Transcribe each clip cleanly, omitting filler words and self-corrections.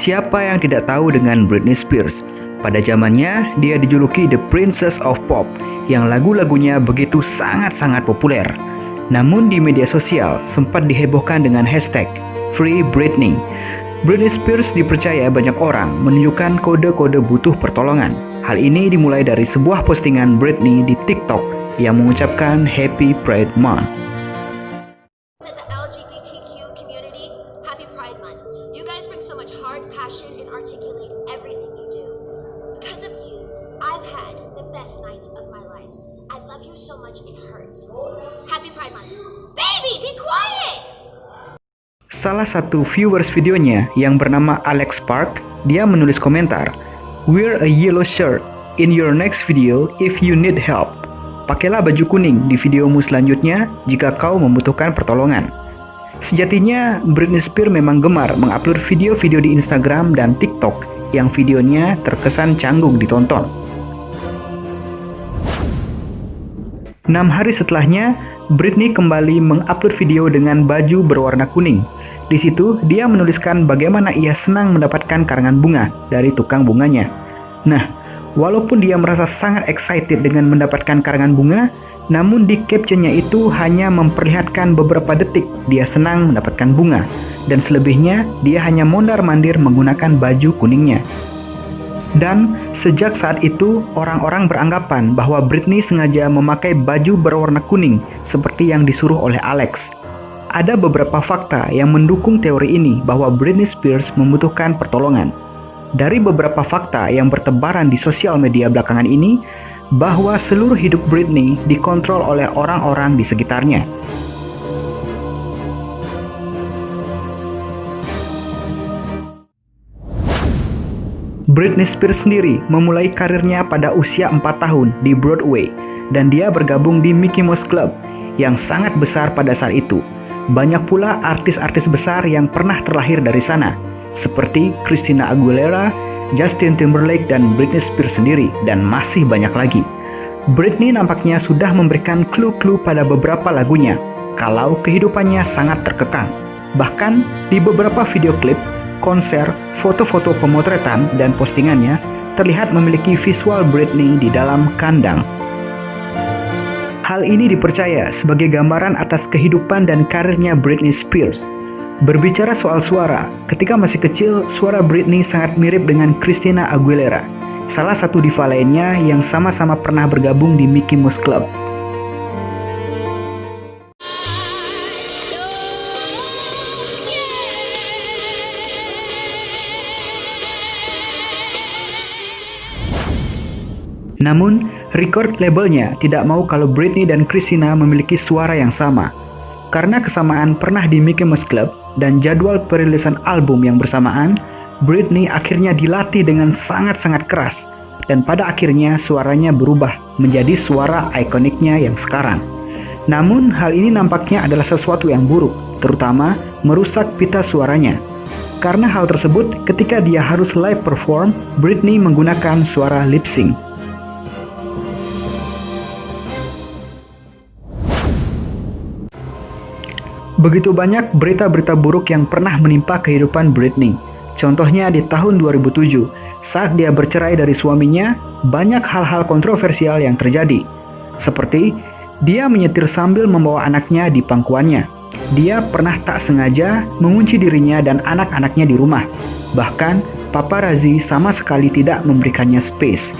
Siapa yang tidak tahu dengan Britney Spears? Pada zamannya, dia dijuluki The Princess of Pop, yang lagu-lagunya begitu sangat-sangat populer. Namun di media sosial sempat dihebohkan dengan hashtag Free Britney. Britney Spears dipercaya banyak orang menunjukkan kode-kode butuh pertolongan. Hal ini dimulai dari sebuah postingan Britney di TikTok yang mengucapkan Happy Pride Month. The LGBTQ community, Happy Pride Month. You guys bring so much heart, passion, and articulate everything you do. Because of you, I've had the best nights of my life. I love you so much it hurts. Happy Pride Month. Baby, be quiet! Salah satu viewers videonya yang bernama Alex Park, dia menulis komentar, "Wear a yellow shirt in your next video if you need help." Pakailah baju kuning di videomu selanjutnya jika kau membutuhkan pertolongan. Sejatinya, Britney Spears memang gemar mengupload video-video di Instagram dan TikTok yang videonya terkesan canggung ditonton. 6 hari setelahnya, Britney kembali mengupload video dengan baju berwarna kuning. Di situ, dia menuliskan bagaimana ia senang mendapatkan karangan bunga dari tukang bunganya. Nah, walaupun dia merasa sangat excited dengan mendapatkan karangan bunga, namun di captionnya itu hanya memperlihatkan beberapa detik dia senang mendapatkan bunga, dan selebihnya dia hanya mondar-mandir menggunakan baju kuningnya. Dan sejak saat itu, orang-orang beranggapan bahwa Britney sengaja memakai baju berwarna kuning seperti yang disuruh oleh Alex. Ada beberapa fakta yang mendukung teori ini bahwa Britney Spears membutuhkan pertolongan. Dari beberapa fakta yang bertebaran di sosial media belakangan ini, bahwa seluruh hidup Britney dikontrol oleh orang-orang di sekitarnya. Britney Spears sendiri memulai karirnya pada usia 4 tahun di Broadway, dan dia bergabung di Mickey Mouse Club yang sangat besar pada saat itu. Banyak pula artis-artis besar yang pernah terlahir dari sana, seperti Christina Aguilera, Justin Timberlake, dan Britney Spears sendiri, dan masih banyak lagi. Britney nampaknya sudah memberikan clue-clue pada beberapa lagunya, kalau kehidupannya sangat terkekang. Bahkan di beberapa video klip, konser, foto-foto pemotretan, dan postingannya terlihat memiliki visual Britney di dalam kandang. Hal ini dipercaya sebagai gambaran atas kehidupan dan karirnya Britney Spears. Berbicara soal suara, ketika masih kecil, suara Britney sangat mirip dengan Christina Aguilera, salah satu diva lainnya yang sama-sama pernah bergabung di Mickey Mouse Club. Namun, record labelnya tidak mau kalau Britney dan Christina memiliki suara yang sama. Karena kesamaan pernah di Mickey Mouse Club dan jadwal perilisan album yang bersamaan, Britney akhirnya dilatih dengan sangat-sangat keras, dan pada akhirnya suaranya berubah menjadi suara ikoniknya yang sekarang. Namun, hal ini nampaknya adalah sesuatu yang buruk, terutama merusak pita suaranya. Karena hal tersebut, ketika dia harus live perform, Britney menggunakan suara lip sync. Begitu banyak berita-berita buruk yang pernah menimpa kehidupan Britney. Contohnya di tahun 2007, saat dia bercerai dari suaminya, banyak hal-hal kontroversial yang terjadi. Seperti, dia menyetir sambil membawa anaknya di pangkuannya. Dia pernah tak sengaja mengunci dirinya dan anak-anaknya di rumah. Bahkan, paparazzi sama sekali tidak memberikannya space.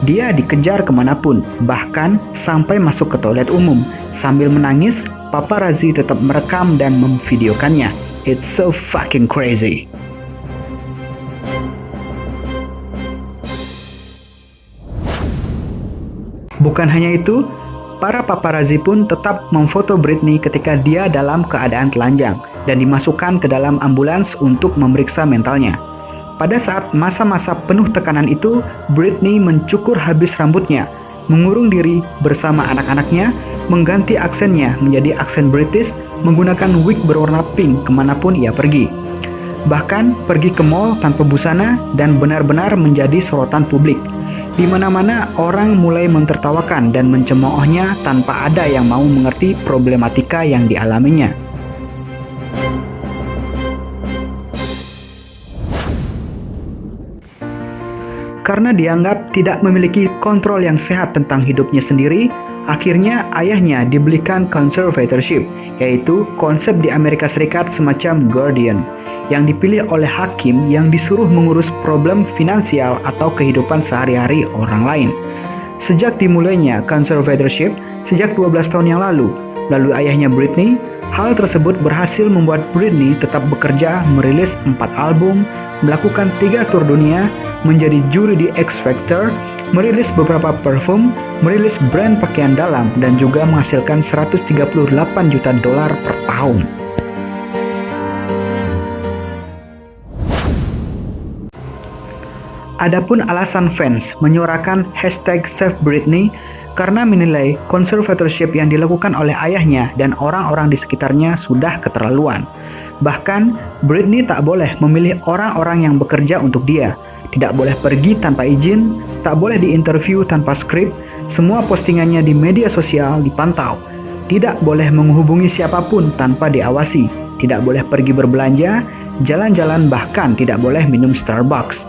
Dia dikejar kemanapun, bahkan sampai masuk ke toilet umum. Sambil menangis, paparazzi tetap merekam dan memvideokannya. It's so fucking crazy. Bukan hanya itu, para paparazzi pun tetap memfoto Britney ketika dia dalam keadaan telanjang dan dimasukkan ke dalam ambulans untuk memeriksa mentalnya. Pada saat masa-masa penuh tekanan itu, Britney mencukur habis rambutnya, mengurung diri bersama anak-anaknya, mengganti aksennya menjadi aksen British, menggunakan wig berwarna pink kemanapun ia pergi. Bahkan pergi ke mall tanpa busana dan benar-benar menjadi sorotan publik. Di mana-mana orang mulai mentertawakan dan mencemoohnya tanpa ada yang mau mengerti problematika yang dialaminya. Karena dianggap tidak memiliki kontrol yang sehat tentang hidupnya sendiri, akhirnya ayahnya dibelikan conservatorship, yaitu konsep di Amerika Serikat semacam guardian, yang dipilih oleh hakim yang disuruh mengurus problem finansial atau kehidupan sehari-hari orang lain. Sejak dimulainya conservatorship, sejak 12 tahun yang lalu ayahnya Britney, hal tersebut berhasil membuat Britney tetap bekerja, merilis 4 album, melakukan 3 tur dunia, menjadi juri di X Factor, merilis beberapa parfum, merilis brand pakaian dalam, dan juga menghasilkan $138 juta per tahun. Adapun alasan fans menyuarakan #SaveBritney karena menilai conservatorship yang dilakukan oleh ayahnya dan orang-orang di sekitarnya sudah keterlaluan. Bahkan, Britney tak boleh memilih orang-orang yang bekerja untuk dia, tidak boleh pergi tanpa izin, tak boleh diinterview tanpa skrip, semua postingannya di media sosial dipantau, tidak boleh menghubungi siapapun tanpa diawasi, tidak boleh pergi berbelanja, jalan-jalan, bahkan tidak boleh minum Starbucks.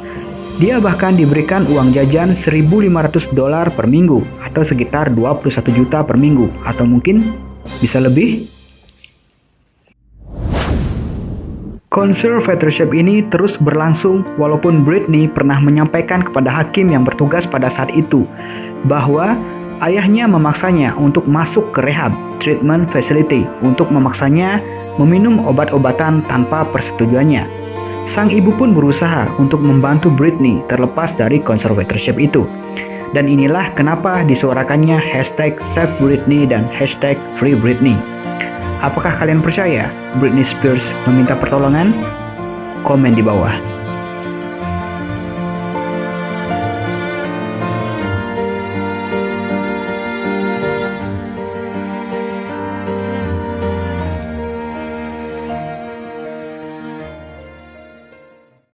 Dia bahkan diberikan uang jajan $1.500 per minggu atau sekitar 21 juta per minggu, atau mungkin bisa lebih. Conservatorship ini terus berlangsung walaupun Britney pernah menyampaikan kepada hakim yang bertugas pada saat itu bahwa ayahnya memaksanya untuk masuk ke rehab treatment facility untuk memaksanya meminum obat-obatan tanpa persetujuannya. Sang ibu pun berusaha untuk membantu Britney terlepas dari conservatorship itu. Dan inilah kenapa disuarakannya #SaveBritney dan #FreeBritney. Apakah kalian percaya Britney Spears meminta pertolongan? Komen di bawah.